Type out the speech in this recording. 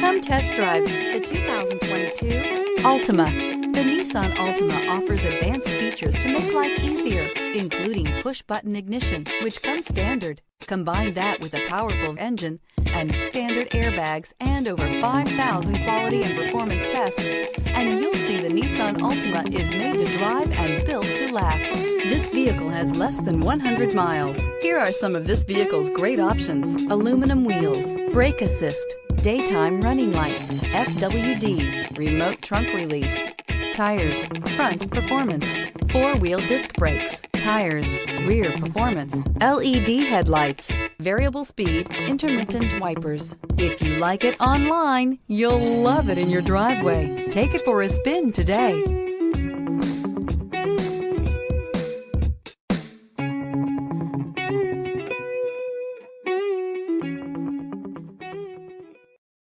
Come test drive the 2022 Altima. The Nissan Altima offers advanced features to make life easier, including push-button ignition, which comes standard. Combine that with a powerful engine and standard airbags and over 5,000 quality and performance tests, and you'll see the Nissan Altima is made to drive and built to last. This vehicle has less than 100 miles. Here are some of this vehicle's great options: aluminum wheels, brake assist, daytime running lights, FWD, remote trunk release, tires, front performance, four-wheel disc brakes, tires, rear performance, LED headlights, variable speed, intermittent wipers. If you like it online, you'll love it in your driveway. Take it for a spin today.